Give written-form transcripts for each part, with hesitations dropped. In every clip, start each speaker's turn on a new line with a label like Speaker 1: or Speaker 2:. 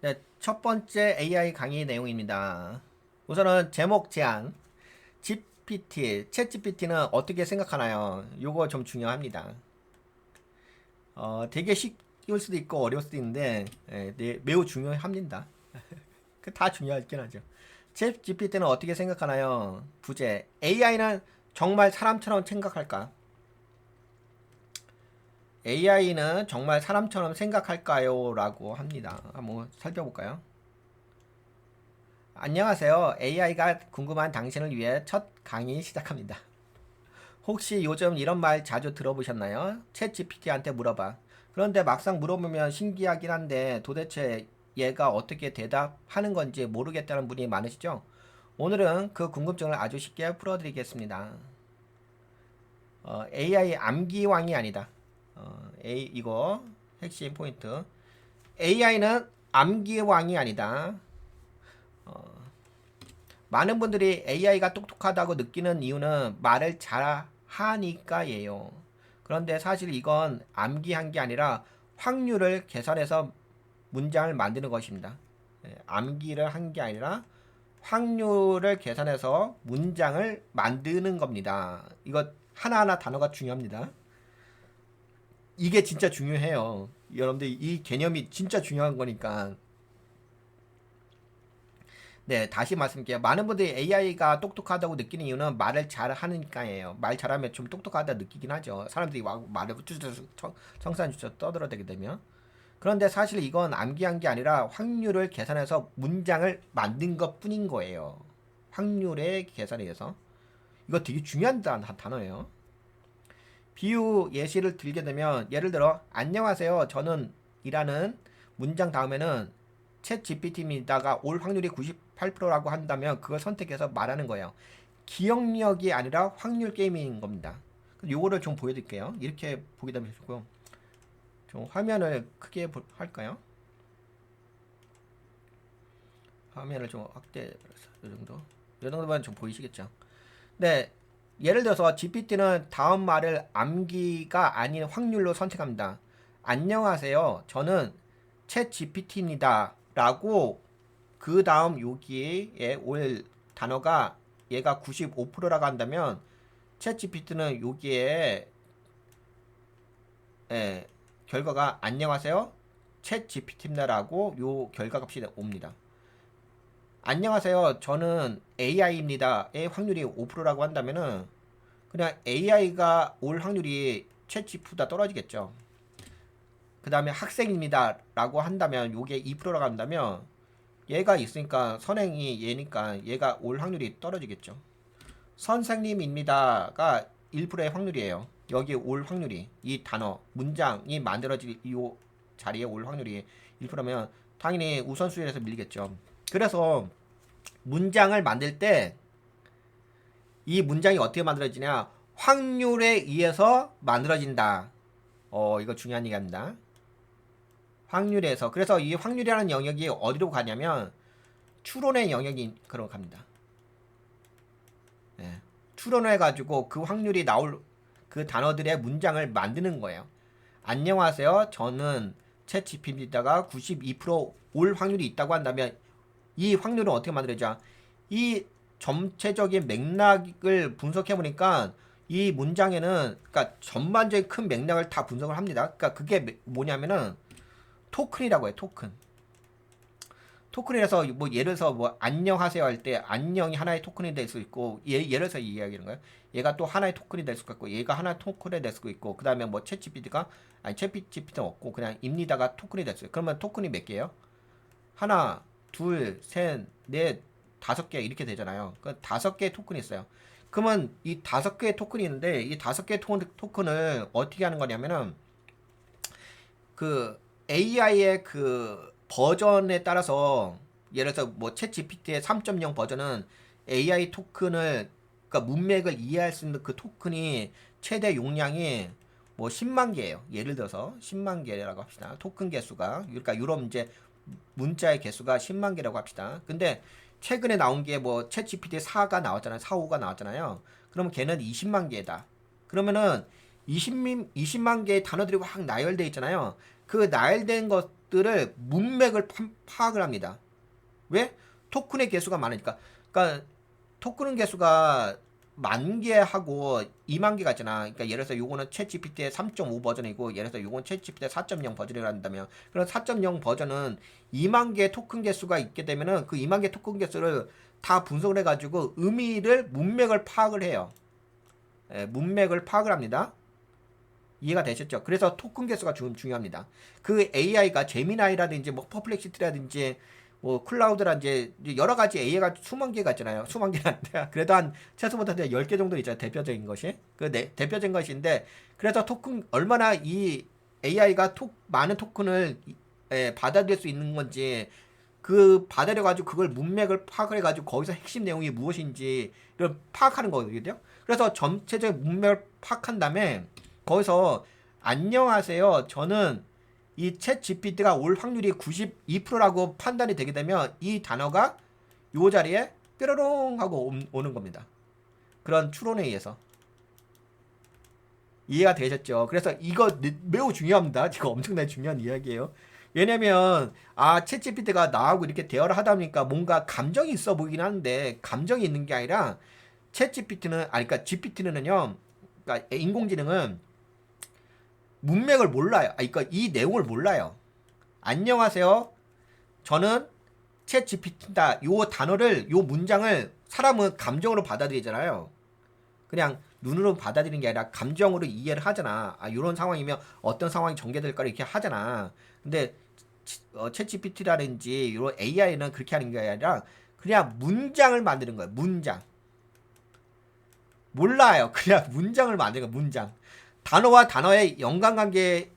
Speaker 1: 네, 첫 번째 AI 강의 내용입니다. 우선은 제목 제안. GPT, 챗 GPT는 어떻게 생각하나요? 요거 좀 중요합니다. 되게 쉬울 수도 있고 어려울 수도 있는데 네, 매우 중요합니다. 그 다 중요하긴 하죠. 챗 GPT는 어떻게 생각하나요? 부제 AI는 정말 사람처럼 생각할까? AI는 정말 사람처럼 생각할까요? 라고 합니다. 한번 살펴볼까요? 안녕하세요. AI가 궁금한 당신을 위해 첫 강의 시작합니다. 혹시 요즘 이런 말 자주 들어보셨나요? 챗 GPT한테 물어봐. 그런데 막상 물어보면 신기하긴 한데 도대체 얘가 어떻게 대답하는 건지 모르겠다는 분이 많으시죠? 오늘은 그 궁금증을 아주 쉽게 풀어드리겠습니다. AI 암기왕이 아니다. 이거 핵심 포인트. AI는 암기왕이 아니다. 많은 분들이 AI가 똑똑하다고 느끼는 이유는 말을 잘하니까예요. 그런데 사실 이건 암기한 게 아니라 확률을 계산해서 문장을 만드는 것입니다. 암기를 한 게 아니라 확률을 계산해서 문장을 만드는 겁니다. 이거 하나하나 단어가 중요합니다. 이게 진짜 중요해요. 여러분들 이 개념이 진짜 중요한 거니까. 네, 다시 말씀드릴게요. 많은 분들이 AI가 똑똑하다고 느끼는 이유는 말을 잘하니까예요. 말 잘하면 좀 똑똑하다 느끼긴 하죠. 사람들이 말을 쭈쭈쭈 청산주처 떠들어대게 되면. 그런데 사실 이건 암기한 게 아니라 확률을 계산해서 문장을 만든 것 뿐인 거예요. 확률의 계산에 의해서. 이거 되게 중요한 단어예요. 비유 예시를 들게 되면 예를 들어 안녕하세요. 저는 이라는 문장 다음에는 챗 GPT입니다가 올 확률이 98%라고 한다면 그걸 선택해서 말하는 거예요. 기억력이 아니라 확률 게임인 겁니다. 요거를 좀 보여드릴게요. 이렇게 보게 되면 좋고요. 좀 화면을 크게 할까요? 화면을 좀 확대, 이 정도. 이 정도면 좀 보이시겠죠? 네, 예를 들어서 GPT는 다음 말을 암기가 아닌 확률로 선택합니다. 안녕하세요. 저는 챗 GPT입니다. 라고 그 다음 여기에 올 단어가 얘가 95%라고 한다면 챗 GPT는 여기에 결과가 안녕하세요. 챗 GPT입니다라고 요 결과 값이 옵니다. 안녕하세요. 저는 AI입니다의 확률이 5%라고 한다면은 그냥 AI가 올 확률이 챗GPT보다 떨어지겠죠. 그 다음에 학생입니다라고 한다면 요게 2%라고 한다면 얘가 있으니까 선행이 얘니까 얘가 올 확률이 떨어지겠죠. 선생님입니다가 1%의 확률이에요. 여기 올 확률이 이 단어 문장이 만들어질 이 자리에 올 확률이 1%면 당연히 우선순위에서 밀리겠죠. 그래서 문장을 만들 때 이 문장이 어떻게 만들어지냐? 확률에 의해서 만들어진다. 이거 중요한 얘기입니다. 확률에서. 그래서 이 확률이라는 영역이 어디로 가냐면 추론의 영역이 그로 갑니다. 예. 추론을 해가지고 그 확률이 나올 그 단어들의 문장을 만드는 거예요. 안녕하세요. 저는 챗 GPT다가 92%올 확률이 있다고 한다면 이 확률은 어떻게 만들어져? 이 전체적인 맥락을 분석해 보니까 이 문장에는 그러니까 전반적인 큰 맥락을 다 분석을 합니다. 그러니까 그게 뭐냐면은 토큰이라고 해요. 토큰. 토큰이라서 뭐 예를 들어서 뭐 안녕하세요 할 때 안녕이 하나의 토큰이 될 수 있고 예를 들어서 이 이야기하는 거예요. 얘가 또 하나의 토큰이 될 수 있고 얘가 하나의 토큰이 될 수 있고 그다음에 뭐 챗GPT가 아니 챗GPT는 없고 그냥 입니다가 토큰이 될 수 있어요. 그러면 토큰이 몇 개예요? 하나, 둘, 셋, 넷, 5개 이렇게 되잖아요. 그 5개의 토큰이 있어요. 그러면 이 5개의 토큰이 있는데 이 5개의 토큰을 어떻게 하는 거냐면은 그 AI의 그 버전에 따라서 예를 들어서 뭐 챗 GPT의 3.0 버전은 AI 토큰을 그러니까 문맥을 이해할 수 있는 그 토큰이 최대 용량이 뭐 10만 개예요. 예를 들어서 10만 개라고 합시다. 토큰 개수가 그러니까 유럽 이제 문자의 개수가 10만 개라고 합시다. 근데 최근에 나온 게 뭐 챗 GPT 4가 나왔잖아요. 4, 5가 나왔잖아요. 그러면 걔는 20만 개다. 그러면은 20만 개의 단어들이 확 나열돼 있잖아요. 그 나열된 것 것들을 문맥을 파악을 합니다. 왜? 토큰의 개수가 많으니까. 그러니까 토큰 개수가 10,000개하고 20,000개가 있잖아. 그러니까 예를 들어서 요거는 챗GPT의 3.5 버전이고 예를 들어서 요건 챗GPT의 4.0 버전이라 한다면 그런 4.0 버전은 20,000개 토큰 개수가 있게 되면은 그 20,000개 토큰 개수를 다 분석을 해가지고 의미를 문맥을 파악을 해요. 예, 문맥을 파악을 합니다. 이해가 되셨죠? 그래서 토큰 개수가 좀 중요합니다. 그 AI가 제미나이라든지 뭐 퍼플렉시티라든지 뭐 클라우드라든지 여러 가지 AI가 수만 개가 있잖아요. 수만 개는 안 돼. 그래도 한 최소부터 10개 정도 있잖아요. 대표적인 것이. 대표적인 것인데 그래서 토큰 얼마나 이 AI가 많은 토큰을 받아들일 수 있는 건지 그 받아들여 가지고 그걸 문맥을 파악을 해 가지고 거기서 핵심 내용이 무엇인지를 파악하는 거거든요. 그래서 전체적인 문맥을 파악한 다음에 거기서 안녕하세요. 저는 이 챗 GPT가 올 확률이 92%라고 판단이 되게 되면 이 단어가 요 자리에 뾰로롱 하고 오는 겁니다. 그런 추론에 의해서. 이해가 되셨죠? 그래서 이거 매우 중요합니다. 이거 엄청나게 중요한 이야기예요. 왜냐면 챗 GPT가 나하고 이렇게 대화를 하다 보니까 뭔가 감정이 있어 보이긴 하는데 감정이 있는 게 아니라 챗 GPT는 그러니까 GPT는요. 그러니까 인공지능은 문맥을 몰라요. 그러니까 이 내용을 몰라요. 안녕하세요. 저는 챗 GPT다. 요 단어를 요 문장을 사람은 감정으로 받아들이잖아요. 그냥 눈으로 받아들이는 게 아니라 감정으로 이해를 하잖아. 요런 상황이면 어떤 상황이 전개될까 이렇게 하잖아. 근데 챗 GPT라든지 요런 AI는 그렇게 하는 게 아니라 그냥 문장을 만드는 거예요. 문장. 몰라요. 그냥 문장을 만드는 거예요. 문장. 단어와 단어의 연관관계의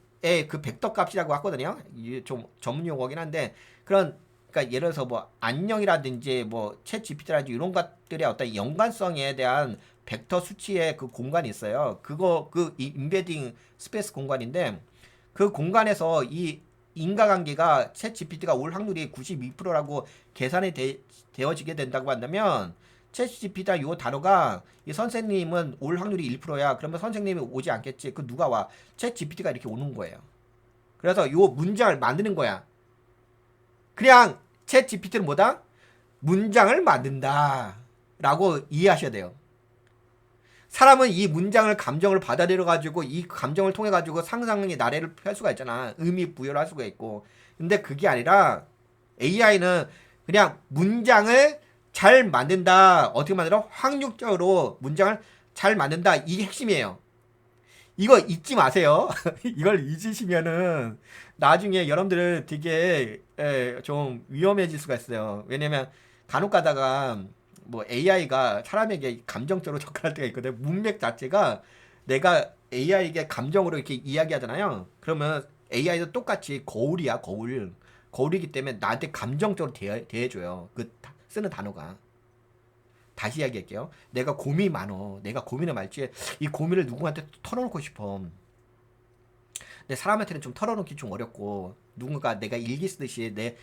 Speaker 1: 그 벡터 값이라고 하거든요. 이게 좀 전문 용어긴 한데 그러니까 예를 들어서 뭐 안녕이라든지 뭐 챗 GPT라든지 이런 것들의 어떤 연관성에 대한 벡터 수치의 그 공간이 있어요. 그 인베딩 스페이스 공간인데 그 공간에서 이 인과관계가 챗 GPT가 올 확률이 92%라고 계산이 되어지게 된다고 한다면 챗 GPT다 요 단어가 이 선생님은 올 확률이 1%야. 그러면 선생님이 오지 않겠지. 그 누가 와? 챗 GPT가 이렇게 오는 거예요. 그래서 요 문장을 만드는 거야. 그냥 챗 GPT는 뭐다? 문장을 만든다. 라고 이해하셔야 돼요. 사람은 이 문장을 감정을 받아들여 가지고 이 감정을 통해 가지고 상상의 나래를 펼 수가 있잖아. 의미 부여를 할 수가 있고. 근데 그게 아니라 AI는 그냥 문장을 잘 만든다. 어떻게 만들어? 확률적으로 문장을 잘 만든다. 이게 핵심이에요. 이거 잊지 마세요. 이걸 잊으시면은 나중에 여러분들 되게 좀 위험해질 수가 있어요. 왜냐면 간혹 가다가 뭐 AI가 사람에게 감정적으로 접근할 때가 있거든. 문맥 자체가 내가 AI에게 감정으로 이렇게 이야기하잖아요. 그러면 AI도 똑같이 거울이야, 거울. 거울이기 때문에 나한테 감정적으로 대해줘요. 그 쓰는 단어가. 다시 이야기할게요. 내가 고민이 많어. 내가 고민을 말지 이 고민을 누구한테 털어놓고 싶어. 근데 사람한테는 좀 털어놓기 좀 어렵고 누군가 내가 일기 쓰듯이 내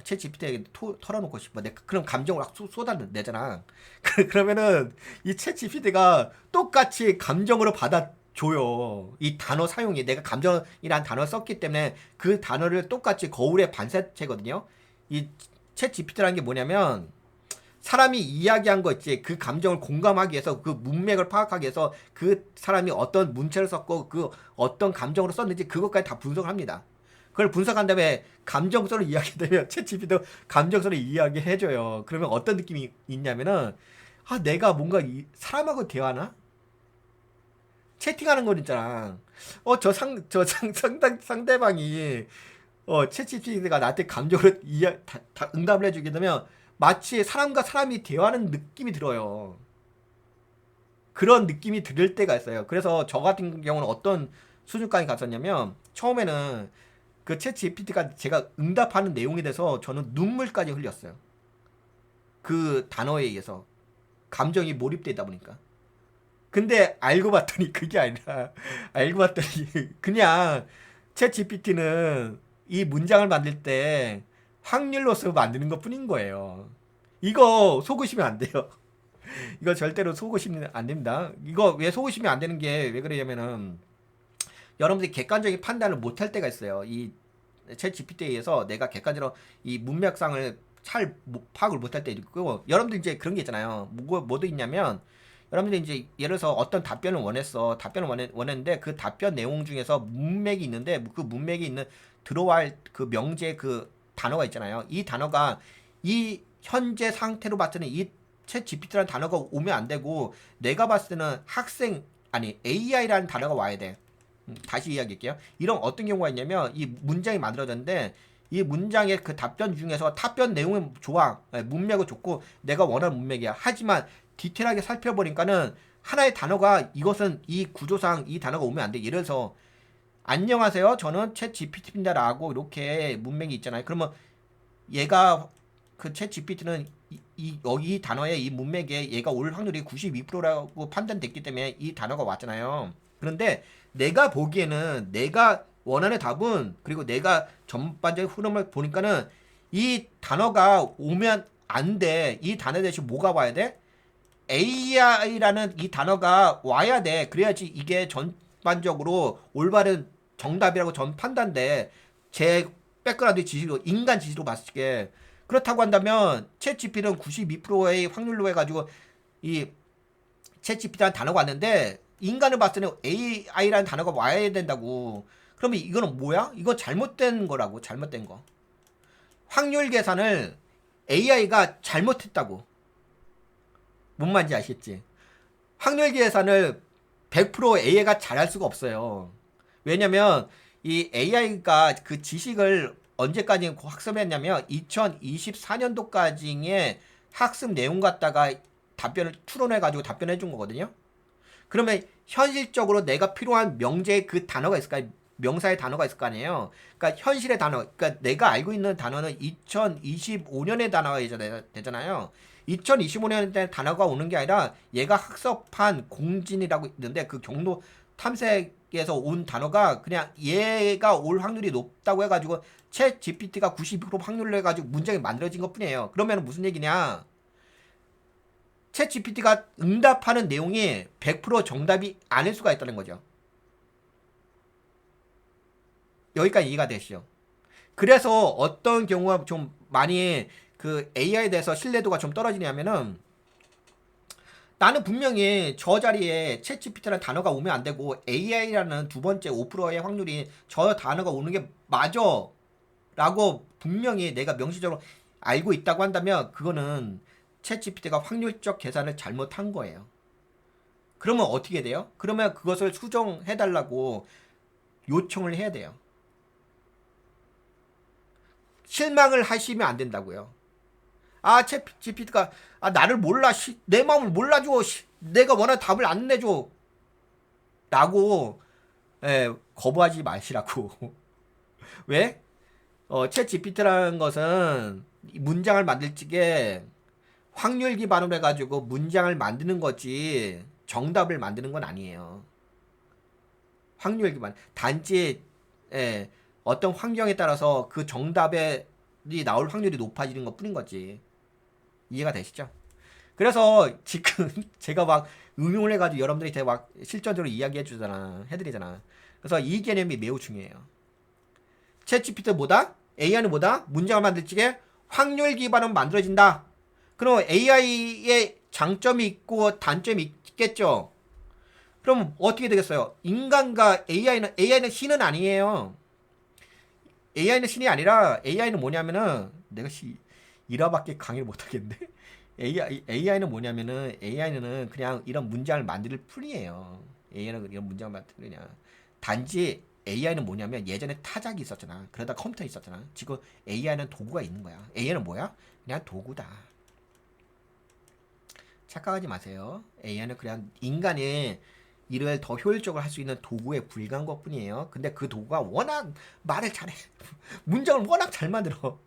Speaker 1: 챗 GPT에게 털어놓고 싶어. 내가 그런 감정을 막 쏟아내잖아. 그러면은 이 챗 GPT가 똑같이 감정으로 받아줘요. 이 단어 사용이 내가 감정이란 단어를 썼기 때문에 그 단어를 똑같이 거울에 반사체거든요. 이 챗 GPT라는 게 뭐냐면 사람이 이야기한 거 있지. 그 감정을 공감하기 위해서 그 문맥을 파악하기 위해서 그 사람이 어떤 문체를 썼고 그 어떤 감정으로 썼는지 그것까지 다 분석을 합니다. 그걸 분석한 다음에 감정서를 이야기되면 챗GPT도 감정서를 이야기해줘요. 그러면 어떤 느낌이 있냐면은 내가 뭔가 사람하고 대화나 채팅하는 거 있잖아. 상대방이 챗GPT가 나한테 감정으로 다 응답을 해주게 되면 마치 사람과 사람이 대화하는 느낌이 들어요. 그런 느낌이 들을 때가 있어요. 그래서 저 같은 경우는 어떤 수준까지 갔었냐면 처음에는 그 챗 GPT가 제가 응답하는 내용에 대해서 저는 눈물까지 흘렸어요. 그 단어에 의해서 감정이 몰입되다 있 보니까. 근데 알고 봤더니 그게 아니라 알고 봤더니 그냥 챗 GPT는 이 문장을 만들 때 확률로서 만드는 것 뿐인 거예요. 이거 속으시면 안 돼요. 이거 절대로 속으시면 안 됩니다. 이거 왜 속으시면 안 되는 게 왜 그러냐면은 여러분들이 객관적인 판단을 못 할 때가 있어요. 이 챗 GPT에 의해서 내가 객관적으로 이 문맥상을 잘 파악을 못할 때 있고, 여러분들 이제 그런 게 있잖아요. 뭐도 있냐면, 여러분들이 이제 예를 들어서 어떤 답변을 원했어. 원했는데 그 답변 내용 중에서 문맥이 있는데 그 문맥이 있는 들어와 할 그 명제 그 단어가 있잖아요. 이 단어가 이 현재 상태로 봤을 때는 이 챗 GPT라는 단어가 오면 안 되고, 내가 봤을 때는 AI라는 단어가 와야 돼. 다시 이야기할게요. 이런 어떤 경우가 있냐면 이 문장이 만들어졌는데 이 문장의 그 답변 중에서 답변 내용은 좋아. 문맥은 좋고 내가 원하는 문맥이야. 하지만 디테일하게 살펴보니까는 하나의 단어가 이것은 이 구조상 이 단어가 오면 안 돼. 예를 들어서 안녕하세요. 저는 챗 GPT입니다라고 이렇게 문맥이 있잖아요. 그러면 얘가 그 챗 GPT는 이 단어의 이 문맥에 얘가 올 확률이 92%라고 판단됐기 때문에 이 단어가 왔잖아요. 그런데 내가 보기에는 내가 원하는 답은, 그리고 내가 전반적인 흐름을 보니까는 이 단어가 오면 안 돼. 이 단어 대신 뭐가 와야 돼? AI라는 이 단어가 와야 돼. 그래야지 이게 전반적으로 올바른 정답이라고 전 판단돼. 제 백그라운드 지식으로, 인간 지식으로 봤을 때. 그렇다고 한다면 챗GPT는 92%의 확률로 해가지고 이 챗GPT라는 단어가 왔는데 인간을 봤을 때는 AI라는 단어가 와야 된다고. 그러면 이거는 뭐야? 이거 잘못된 거라고. 잘못된 거. 확률 계산을 AI가 잘못했다고. 뭔 말인지 아시겠지? 확률 계산을 100% AI가 잘할 수가 없어요. 왜냐면 이 AI가 그 지식을 언제까지 학습했냐면 2024년도까지의 학습 내용 갖다가 답변을 추론해가지고 답변해 준 거거든요. 그러면 현실적으로 내가 필요한 명제의 그 단어가 있을까? 명사의 단어가 있을 거 아니에요. 그러니까 현실의 단어, 그러니까 내가 알고 있는 단어는 2025년의 단어가 되잖아요. 2025년에 단어가 오는 게 아니라 얘가 학습한 공진이라고 있는데 그 경로 탐색에서 온 단어가 그냥 얘가 올 확률이 높다고 해가지고 챗 GPT가 92% 확률로 해가지고 문장이 만들어진 것 뿐이에요. 그러면 무슨 얘기냐? 챗 GPT가 응답하는 내용이 100% 정답이 아닐 수가 있다는 거죠. 여기까지 이해가 되시죠? 그래서 어떤 경우가 좀 많이 그 AI에 대해서 신뢰도가 좀 떨어지냐면은, 나는 분명히 저 자리에 챗GPT라는 단어가 오면 안 되고 AI라는 두 번째 5%의 확률이 저 단어가 오는 게 맞아 라고 분명히 내가 명시적으로 알고 있다고 한다면 그거는 챗GPT가 확률적 계산을 잘못한 거예요. 그러면 어떻게 돼요? 그러면 그것을 수정해달라고 요청을 해야 돼요. 실망을 하시면 안 된다고요. 챗 GPT가 나를 몰라, 내 마음을 몰라줘, 내가 원하는 답을 안 내줘 라고 거부하지 마시라고. 왜? 챗 GPT라는 것은 문장을 만들 적에 확률 기반으로 해가지고 문장을 만드는 거지 정답을 만드는 건 아니에요. 확률 기반. 단지 어떤 환경에 따라서 그 정답이 나올 확률이 높아지는 것 뿐인 거지. 이해가 되시죠? 그래서 지금 제가 막 응용을 해가지고 여러분들이 막 실전적으로 해드리잖아. 그래서 이 개념이 매우 중요해요. 챗 GPT 뭐다? AI는 뭐다? 문장을 만들 적에 확률 기반으로 만들어진다. 그럼 AI의 장점이 있고 단점이 있겠죠? 그럼 어떻게 되겠어요? 인간과 AI는 신은 아니에요. AI는 신이 아니라 AI는 뭐냐면은 내가 1화밖에 강의를 못하겠는데 AI는 뭐냐면은 AI는 그냥 이런 문장을 만들 뿐이에요. AI는 이런 문장을 만들느냐. 단지 AI는 뭐냐면 예전에 타작이 있었잖아. 그러다 컴퓨터 있었잖아. 지금 AI는 도구가 있는 거야. AI는 뭐야? 그냥 도구다. 착각하지 마세요. AI는 그냥 인간의 일을 더 효율적으로 할 수 있는 도구에 불과한 것 뿐이에요. 근데 그 도구가 워낙 말을 잘해. 문장을 워낙 잘 만들어.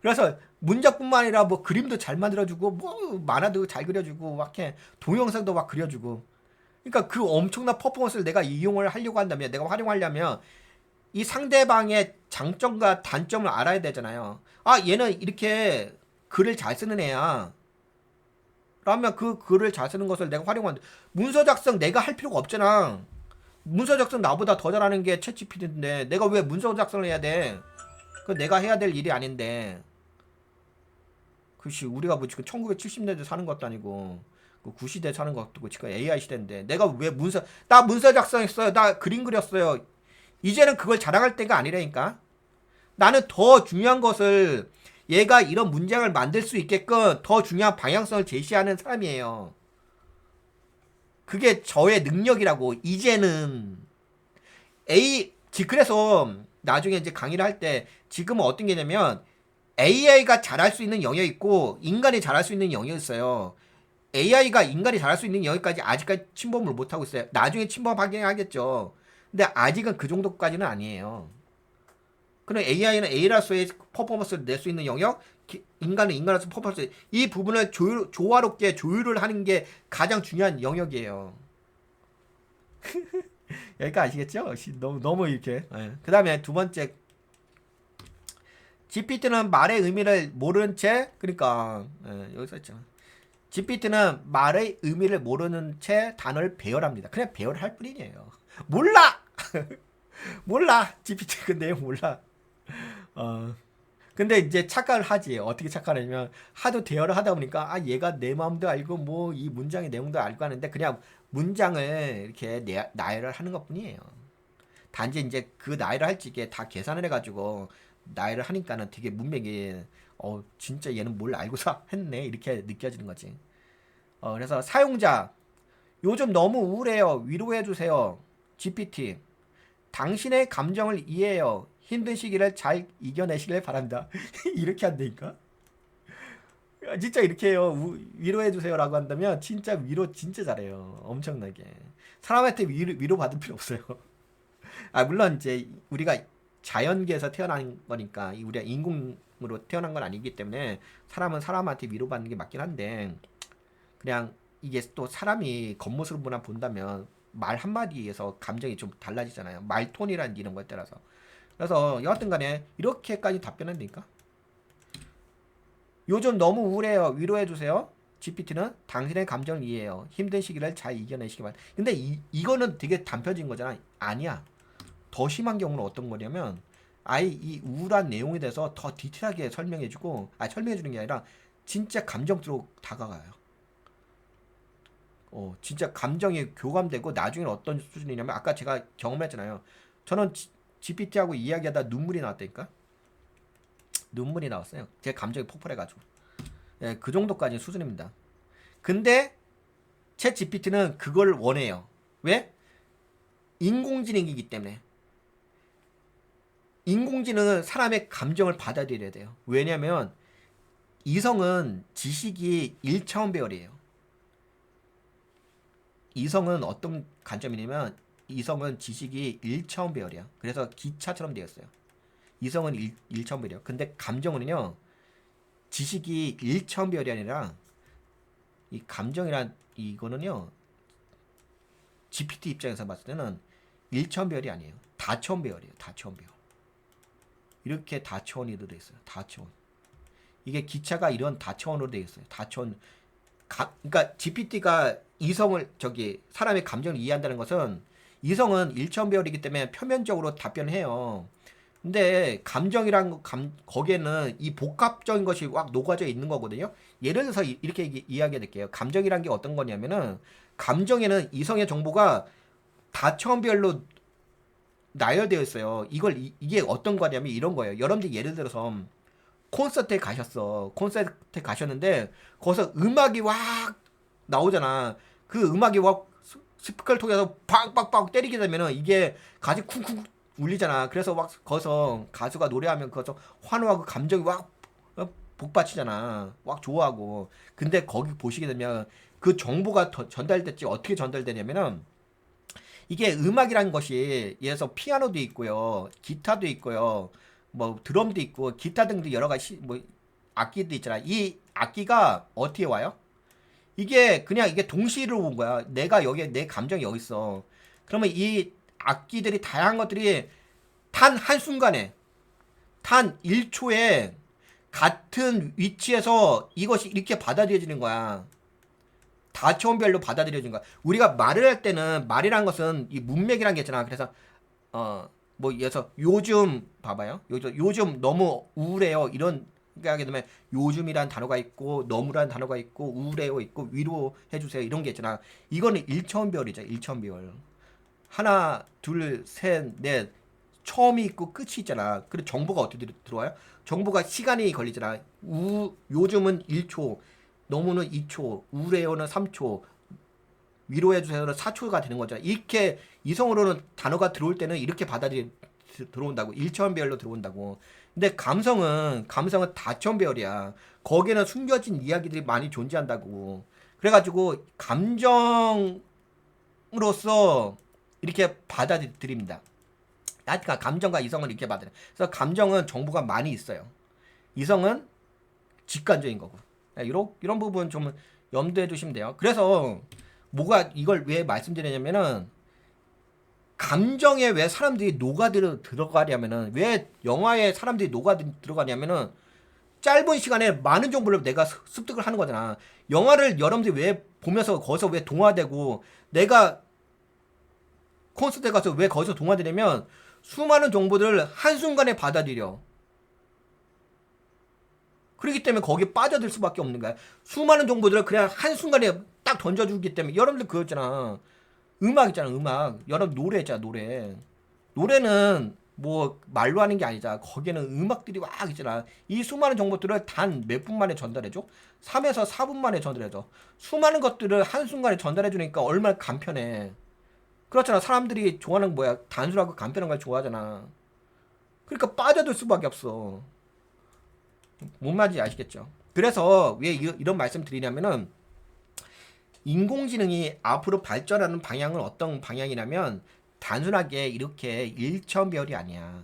Speaker 1: 그래서 문장뿐만 아니라 뭐 그림도 잘 만들어주고 뭐 만화도 잘 그려주고 막 이렇게 동영상도 막 그려주고. 그러니까 그 엄청난 퍼포먼스를 내가 이용을 하려고 한다면, 내가 활용하려면 이 상대방의 장점과 단점을 알아야 되잖아요. 얘는 이렇게 글을 잘 쓰는 애야. 라면 그 글을 잘 쓰는 것을 내가 활용하는데, 문서 작성 내가 할 필요가 없잖아. 문서 작성 나보다 더 잘하는 게 챗GPT인데 내가 왜 문서 작성을 해야 돼? 그 내가 해야 될 일이 아닌데. 그렇지. 우리가 뭐 지금 1970년대 사는 것도 아니고 그 구시대 사는 것도 아니고 지금 AI 시대인데 내가 왜 나 문서 작성했어요. 나 그림 그렸어요. 이제는 그걸 자랑할 때가 아니라니까. 나는 더 중요한 것을 얘가 이런 문장을 만들 수 있게끔 더 중요한 방향성을 제시하는 사람이에요. 그게 저의 능력이라고. 이제는 그래서 나중에 이제 강의를 할 때 지금은 어떤 게 냐면 AI가 잘할 수 있는 영역이 있고 인간이 잘할 수 있는 영역이 있어요. AI가 인간이 잘할 수 있는 영역까지 아직까지 침범을 못하고 있어요. 나중에 침범하긴 하겠죠. 근데 아직은 그 정도까지는 아니에요. 그럼 AI는 A라서의 퍼포먼스를 낼 수 있는 영역, 인간은 인간으로서 퍼포먼스, 이 부분을 조화롭게 조율을 하는 게 가장 중요한 영역이에요. 여기까지 아시겠죠? 너무 이렇게. 그 다음에 두 번째, GPT는 말의 의미를 모르는 채, 그러니까 여기 써있죠. GPT는 말의 의미를 모르는 채 단어를 배열합니다. 그냥 배열할 뿐이에요. 몰라! 몰라! GPT 그 내용 몰라. 근데 이제 착각을 하지. 어떻게 착각하냐면 하도 대화를 하다 보니까 아 얘가 내 마음도 알고 뭐 이 문장의 내용도 알고 하는데 그냥 문장을 이렇게 나열을 하는 것뿐이에요. 단지 이제 그 나열을 할지 이게 다 계산을 해가지고 나열을 하니까는 되게 문맥이 진짜 얘는 뭘 알고서 했네 이렇게 느껴지는 거지. 그래서 사용자 요즘 너무 우울해요. 위로해주세요. GPT 당신의 감정을 이해해요. 힘든 시기를 잘 이겨내시길 바랍니다. 이렇게 한다니까? 진짜 이렇게 해요. 위로해주세요라고 한다면 진짜 위로 진짜 잘해요. 엄청나게. 사람한테 위로 받을 필요 없어요. 물론 이제 우리가 자연계에서 태어난 거니까 우리가 인공으로 태어난 건 아니기 때문에 사람은 사람한테 위로받는 게 맞긴 한데 그냥 이게 또 사람이 겉모습으로만 본다면 말 한마디에서 감정이 좀 달라지잖아요. 말 톤이란 이런 거에 따라서. 그래서 여하튼 간에 이렇게까지 답변한다니까. 요즘 너무 우울해요. 위로해주세요. GPT는 당신의 감정을 이해해요. 힘든 시기를 잘 이겨내시기 바랍니다. 근데 이거는 되게 단편적인 거잖아. 아니야. 더 심한 경우는 어떤 거냐면 아예 이 우울한 내용에 대해서 더 디테일하게 설명해주고 설명해주는 게 아니라 진짜 감정으로 다가가요. 진짜 감정이 교감되고 나중에는 어떤 수준이냐면 아까 제가 경험했잖아요. 저는 GPT하고 이야기하다 눈물이 나왔다니까. 눈물이 나왔어요. 제 감정이 폭발해가지고. 예, 그 정도까지 수준입니다. 근데 챗 GPT는 그걸 원해요. 왜? 인공지능이기 때문에. 인공지능은 사람의 감정을 받아들여야 돼요. 왜냐면 이성은 지식이 1차원 배열이에요. 이성은 어떤 관점이냐면 이성은 지식이 1차원 배열이야. 그래서 기차처럼 되어 있어요. 이성은 1차원 배열이에요. 근데 감정은요. 지식이 1차원 배열이 아니라 이 감정이란 이거는요. GPT 입장에서 봤을 때는 1차원 배열이 아니에요. 다차원 배열이에요. 다차원 배열. 이렇게 다차원이 되어 있어요. 다차원. 이게 기차가 이런 다차원으로 되어 있어요. 다차원. 그러니까 GPT가 이성을 사람의 감정을 이해한다는 것은 이성은 1차원 배열이기 때문에 표면적으로 답변해요. 근데 감정이란 거기에는 이 복합적인 것이 확 녹아져 있는 거거든요. 예를 들어서 이렇게 이야기해 드릴게요. 감정이란 게 어떤 거냐면은 감정에는 이성의 정보가 다차원별로 나열되어 있어요. 이게 어떤 거냐면 이런 거예요. 여러분들 예를 들어서 콘서트에 가셨어. 콘서트에 가셨는데 거기서 음악이 확 나오잖아. 그 음악이 확 스피커를 통해서 빵빵빵 때리게 되면은 이게 가지 쿵쿵 울리잖아. 그래서 막 거기서 가수가 노래하면 거기서 환호하고 감정이 확 복받치잖아. 확 좋아하고. 근데 거기 보시게 되면 그 정보가 전달됐지 어떻게 전달되냐면은 이게 음악이라는 것이 예를 들어서 피아노도 있고요. 기타도 있고요. 뭐 드럼도 있고 기타 등등 여러 가지 뭐 악기도 있잖아. 이 악기가 어떻게 와요? 이게 동시로 온 거야. 내가 여기에 내 감정이 여기 있어. 그러면 이 악기들이 다양한 것들이 단 한순간에 단 1초에 같은 위치에서 이것이 이렇게 받아들여지는 거야. 다차원별로 받아들여진 거야. 우리가 말을 할 때는 말이란 것은 이 문맥이란 게 있잖아. 그래서 뭐 예서 요즘 봐봐요. 요즘 너무 우울해요. 이런 하게 되면 요즘이란 단어가 있고 너무란 단어가 있고 우울해요 있고 위로해 주세요 이런 게 있잖아. 이거는 일천별이죠. 일천별. 하나, 둘, 셋, 넷. 처음이 있고 끝이 있잖아. 그리고 정보가 어떻게 들어와요? 정보가 시간이 걸리잖아. 요즘은 1초, 너무는 2초, 우울해요는 3초, 위로해주세요는 4초가 되는 거잖아. 이렇게 이성으로는 단어가 들어올 때는 이렇게 들어온다고. 일천별로 들어온다고. 근데 감성은 다천별이야. 거기에는 숨겨진 이야기들이 많이 존재한다고. 그래가지고 감정으로서 이렇게 받아들입니다. 그러니까 감정과 이성을 이렇게 받아들여. 그래서 감정은 정보가 많이 있어요. 이성은 직관적인 거고. 이런 부분 좀 염두해 두시면 돼요. 그래서 뭐가 이걸 왜 말씀드리냐면은 감정에 왜 사람들이 들어가냐면은 왜 영화에 사람들이 들어가냐면은 짧은 시간에 많은 정보를 내가 습득을 하는 거잖아. 영화를 여러분들이 왜 보면서 거기서 왜 동화되고 내가 콘서트에 가서 왜 거기서 동화되냐면 수많은 정보들을 한순간에 받아들여. 그렇기 때문에 거기에 빠져들 수밖에 없는 거야. 수많은 정보들을 그냥 한순간에 딱 던져주기 때문에 여러분들 그거 있잖아. 음악 있잖아, 음악. 여러분 노래 있잖아, 노래. 노래는 뭐 말로 하는 게 아니잖아. 거기에는 음악들이 막 있잖아. 이 수많은 정보들을 단 몇 분 만에 전달해줘? 3에서 4분 만에 전달해줘. 수많은 것들을 한순간에 전달해주니까 얼마나 간편해. 그렇잖아. 사람들이 좋아하는 거 뭐야? 단순하고 간편한 걸 좋아하잖아. 그러니까 빠져들 수밖에 없어. 뭔 말인지 아시겠죠? 그래서 왜 이런 말씀 드리냐면은 인공지능이 앞으로 발전하는 방향은 어떤 방향이냐면 단순하게 이렇게 일천별이 아니야.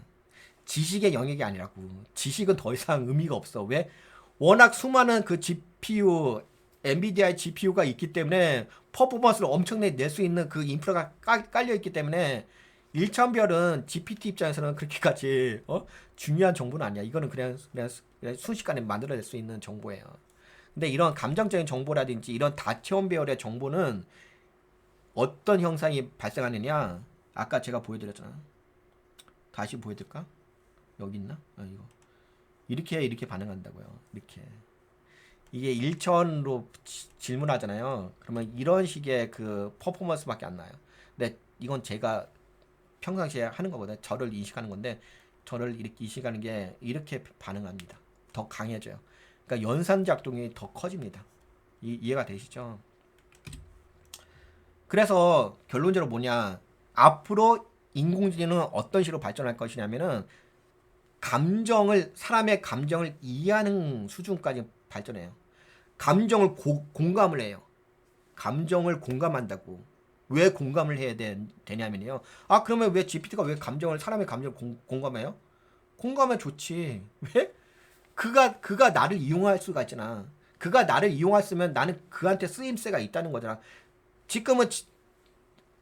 Speaker 1: 지식의 영역이 아니라고. 지식은 더 이상 의미가 없어. 왜? 워낙 수많은 그 GPU, 엔비디아의 GPU가 있기 때문에 퍼포먼스를 엄청나게 낼 수 있는 그 인프라가 깔려 있기 때문에 일천별은 GPT 입장에서는 그렇게까지 중요한 정보는 아니야. 이거는 그냥 순식간에 만들어낼 수 있는 정보예요. 근데 이런 감정적인 정보라든지 이런 다체온배열의 정보는 어떤 형상이 발생하느냐? 아까 제가 보여드렸잖아. 다시 보여드릴까? 여기 있나? 이거. 이렇게 반응한다고요. 이렇게. 이게 일천으로 질문하잖아요. 그러면 이런 식의 그 퍼포먼스밖에 안 나요. 근데 이건 제가 평상시에 하는 거거든요. 저를 인식하는 건데 저를 이렇게 인식하는 게 이렇게 반응합니다. 더 강해져요. 그러니까 연산 작동이 더 커집니다. 이해가 되시죠? 그래서 결론적으로 뭐냐? 앞으로 인공지능은 어떤 식으로 발전할 것이냐면은 사람의 감정을 이해하는 수준까지 발전해요. 공감을 해요. 감정을 공감한다고. 왜 공감을 해야 되냐면요. 그러면 왜 GPT가 왜 사람의 감정을 공감해요? 공감해 좋지. 왜? 그가 나를 이용할 수가 있잖아. 그가 나를 이용했으면 나는 그한테 쓰임새가 있다는 거잖아. 지금은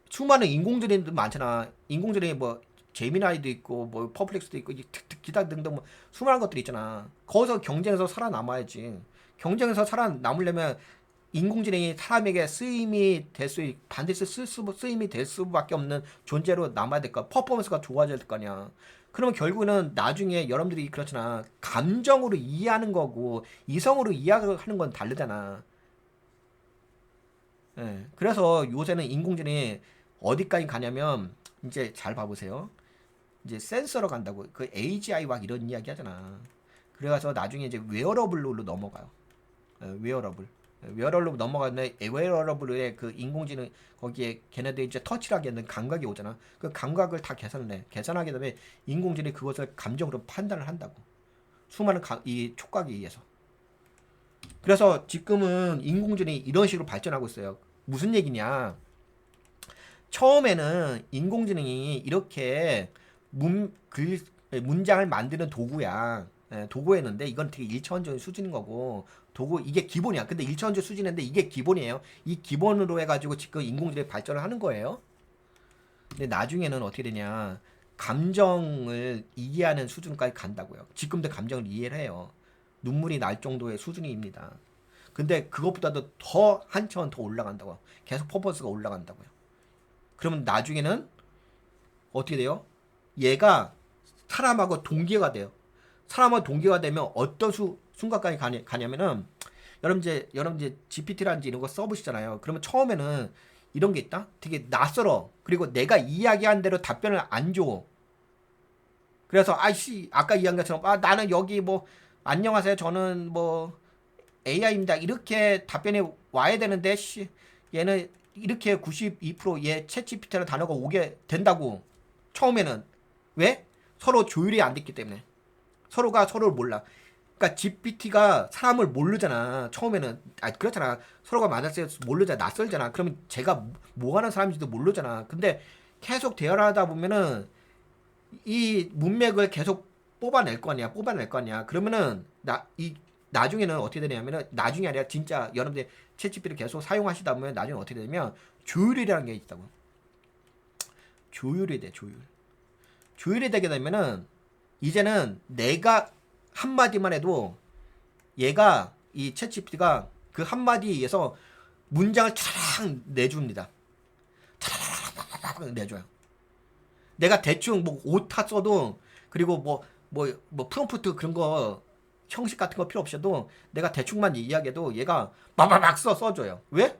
Speaker 1: 수많은 인공지능도 많잖아. 인공지능이 뭐 제미나이도 있고 뭐 퍼플렉스도 있고 기타 등등 뭐 수많은 것들이 있잖아. 거기서 경쟁에서 살아남아야지. 경쟁에서 살아남으려면 인공지능이 사람에게 반드시 쓰임이 될 수밖에 없는 존재로 남아야 될까. 퍼포먼스가 좋아져야 될 거 아니야. 그러면 결국에는 나중에 여러분들이 그렇잖아. 감정으로 이해하는 거고 이성으로 이해하는 건 다르잖아. 예. 그래서 요새는 인공지능이 어디까지 가냐면 이제 잘 봐보세요. 이제 센서로 간다고. 그 AGI 막 이런 이야기 하잖아. 그래서 나중에 이제 웨어러블로 넘어가요. 웨어러블. 웨어러블로 넘어가는데 웨어러블의 그 인공지능 거기에 걔네들 이제 터치를 하게 감각이 오잖아. 그 감각을 다 계산을 해. 계산하게 되면 인공지능이 그것을 감정으로 판단을 한다고. 수많은 이 촉각에 의해서. 그래서 지금은 인공지능이 이런 식으로 발전하고 있어요. 무슨 얘기냐? 처음에는 인공지능이 이렇게 문장을 만드는 도구야. 도구였는데 이건 되게 일차원적인 수준인 거고 이게 기본이야. 근데 일차원적 수준인데 이게 기본이에요. 이 기본으로 해가지고 지금 인공지능이 발전을 하는 거예요. 근데 나중에는 어떻게 되냐? 감정을 이해하는 수준까지 간다고요. 지금도 감정을 이해를 해요. 눈물이 날 정도의 수준입니다. 근데 그것보다도 더 한 차원 더 올라간다고. 계속 퍼포먼스가 올라간다고요. 그러면 나중에는 어떻게 돼요? 얘가 사람하고 동기가 돼요. 사람하고 동기가 되면 어떤 순간까지 가냐면은 여러분 이제 GPT라든지 이런 거 써보시잖아요. 그러면 처음에는 이런 게 있다? 되게 낯설어. 그리고 내가 이야기한 대로 답변을 안 줘. 그래서 아이씨 아까 이야기한 것처럼 나는 여기 뭐 안녕하세요 저는 뭐 AI입니다 이렇게 답변이 와야 되는데 얘는 이렇게 92%얘 챗GPT라는 단어가 오게 된다고. 처음에는 왜? 서로 조율이 안 됐기 때문에. 서로가 서로를 몰라. 그러니까 GPT가 사람을 모르잖아. 처음에는 그렇잖아. 서로가 만났을 때 모르잖아. 낯설잖아. 그러면 제가 뭐 하는 사람인지도 모르잖아. 근데 계속 대화를 하다 보면은 이 문맥을 계속 뽑아낼 거 아니야. 그러면은 나중에는 어떻게 되냐면은 나중에 아니라 진짜 여러분들 챗GPT를 계속 사용하시다 보면 나중에 어떻게 되냐면 조율이라는 게 있다고. 조율이 돼. 조율이 되게 되면은 이제는 내가 한마디만 해도 얘가 이 챗GPT가 그 한마디에 의해서 문장을 차라락 내줍니다. 차라락 내줘요. 내가 대충 뭐 오타 써도 그리고 뭐 프롬프트 그런 거 형식 같은 거 필요 없어도 내가 대충만 이야기해도 얘가 막 써줘요. 왜?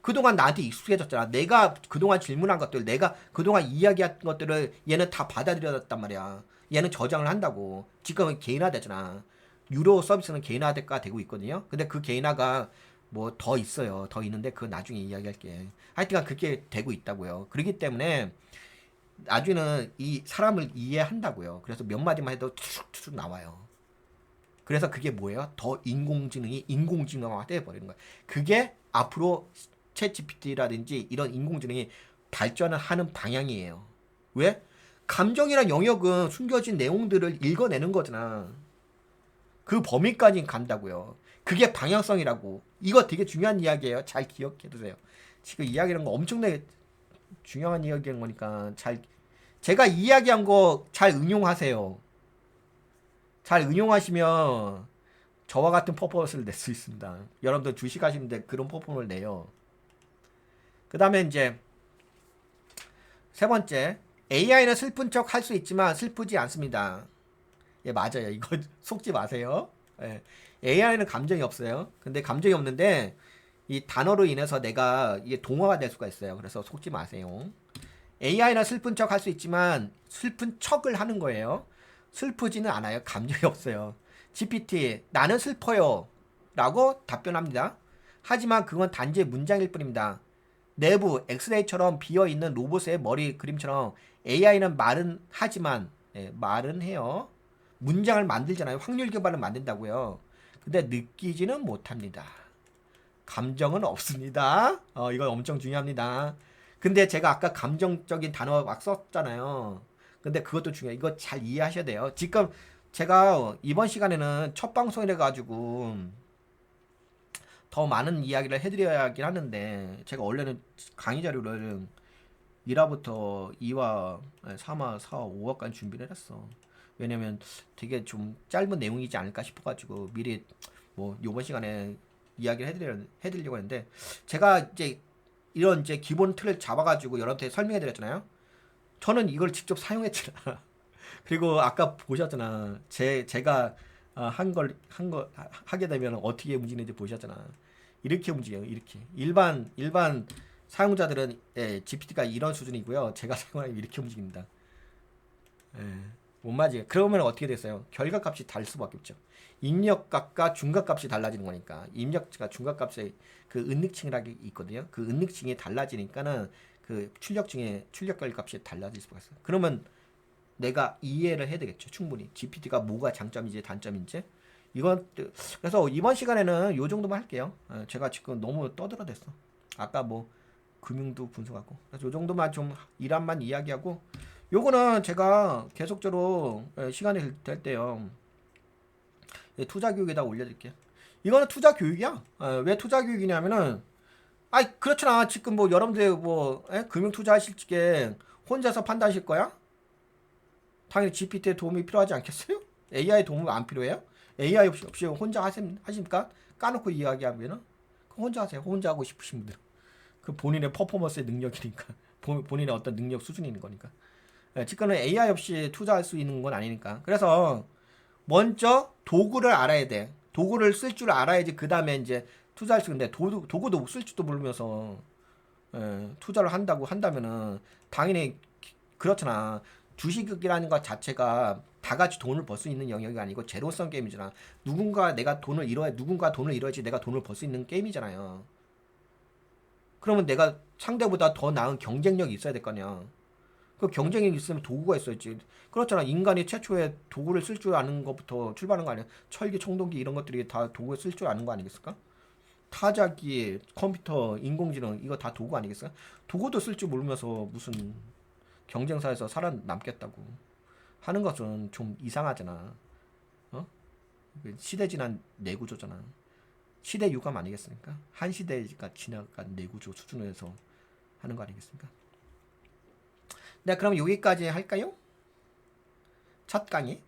Speaker 1: 그동안 나한테 익숙해졌잖아. 내가 그동안 질문한 것들, 내가 그동안 이야기한 것들을 얘는 다 받아들였단 말이야. 얘는 저장을 한다고. 지금은 개인화되잖아. 유료 서비스는 개인화가 되고 있거든요. 근데 그 개인화가 뭐 더 있어요. 더 있는데 그거 나중에 이야기할게. 하여튼간 그게 되고 있다고요. 그렇기 때문에 나중에는 이 사람을 이해한다고요. 그래서 몇 마디만 해도 툭툭 나와요. 그래서 그게 뭐예요? 더 인공지능이 인공지능화 돼버리는 거예요. 그게 앞으로 챗 GPT라든지 이런 인공지능이 발전을 하는 방향이에요. 왜? 감정이란 영역은 숨겨진 내용들을 읽어내는 거잖아. 그 범위까지 간다고요. 그게 방향성이라고. 이거 되게 중요한 이야기예요. 잘 기억해두세요. 지금 이야기하는 거 엄청나게 중요한 이야기인 거니까 제가 이야기한 거 잘 응용하세요. 잘 응용하시면 저와 같은 퍼포먼스를 낼 수 있습니다. 여러분들 주식하시는데 그런 퍼포먼스를 내요. 그 다음에 이제 세 번째, AI는 슬픈 척 할 수 있지만 슬프지 않습니다. 예, 맞아요. 이거 속지 마세요. 예. AI는 감정이 없어요. 근데 감정이 없는데 이 단어로 인해서 내가 이게 동화가 될 수가 있어요. 그래서 속지 마세요. AI는 슬픈 척 할 수 있지만 슬픈 척을 하는 거예요. 슬프지는 않아요. 감정이 없어요. GPT, 나는 슬퍼요. 라고 답변합니다. 하지만 그건 단지 문장일 뿐입니다. 내부 엑스레이처럼 비어있는 로봇의 머리 그림처럼 AI는 말은 하지만 말은 해요. 문장을 만들잖아요. 확률 기반을 만든다고요. 근데 느끼지는 못합니다. 감정은 없습니다. 이건 엄청 중요합니다. 근데 제가 아까 감정적인 단어 막 썼잖아요. 근데 그것도 중요해요. 이거 잘 이해하셔야 돼요. 지금 제가 이번 시간에는 첫 방송이라 가지고 더 많은 이야기를 해드려야 하긴 하는데 제가 원래는 강의 자료를 1화부터 2화, 3화, 4화, 5화까지 준비를 했어. 왜냐면 되게 좀 짧은 내용이지 않을까 싶어가지고 미리 뭐 요번 시간에 이야기를 해드리려고 했는데 제가 이제 이런 이제 기본 틀을 잡아가지고 여러분한테 설명해드렸잖아요. 저는 이걸 직접 사용했잖아. 그리고 아까 보셨잖아. 제가 하게 되면 어떻게 움직이는지 보셨잖아. 이렇게 움직여요. 이렇게. 일반 사용자들은 GPT가 이런 수준이고요. 제가 사용하면 이렇게 움직입니다. 못 맞지. 그러면 어떻게 됐어요? 결과값이 다를 수밖에 없죠. 입력값과 중간값이 달라지는 거니까. 입력가 중간값의 그 은닉층이라는 게 있거든요. 그 은닉층이 달라지니까는 그 출력 결과값이 달라질 수가 있어요. 그러면 내가 이해를 해야 되겠죠. 충분히. GPT가 뭐가 장점인지 단점인지. 이건 그래서 이번 시간에는 요 정도만 할게요. 제가 지금 너무 떠들어댔어. 아까 뭐 금융도 분석하고. 그래서 요 정도만 좀 일환만 이야기하고 요거는 제가 계속적으로 시간이 될 때요. 투자 교육에다 올려드릴게요. 이거는 투자 교육이야. 왜 투자 교육이냐면은 그렇잖아. 지금 뭐 여러분들 뭐 금융 투자하실 적에 혼자서 판단하실 거야? 당연히 GPT의 도움이 필요하지 않겠어요? AI 도움 안 필요해요? AI 없이 혼자 하십니까? 까놓고 이야기하면은 혼자 하세요. 혼자 하고 싶으신 분들. 그 본인의 퍼포먼스의 능력이니까 본인의 어떤 능력 수준인 거니까. 지금은 AI 없이 투자할 수 있는 건 아니니까. 그래서 먼저 도구를 알아야 돼. 도구를 쓸 줄 알아야지 그 다음에 이제 투자할 수 있는데 도구도 쓸 줄도 모르면서 투자를 한다고 한다면은 당연히 그렇잖아. 주식이라는 것 자체가 다 같이 돈을 벌 수 있는 영역이 아니고 제로섬 게임이잖아. 누군가 돈을 잃어야지 내가 돈을 벌 수 있는 게임이잖아요. 그러면 내가 상대보다 더 나은 경쟁력이 있어야 될 거 아니야. 그 경쟁력이 있으면 도구가 있어야지. 그렇잖아. 인간이 최초에 도구를 쓸 줄 아는 것부터 출발하는 거 아니야. 철기, 청동기 이런 것들이 다 도구를 쓸 줄 아는 거 아니겠을까? 타자기, 컴퓨터, 인공지능 이거 다 도구 아니겠어요? 도구도 쓸 줄 모르면서 무슨 경쟁사에서 살아남겠다고 하는 것은 좀 이상하잖아. 어? 시대 지난 내구조잖아. 시대 유감 아니겠습니까? 한 시대가 지나간 내구조 수준에서 하는 거 아니겠습니까? 네, 그럼 여기까지 할까요? 첫 강의.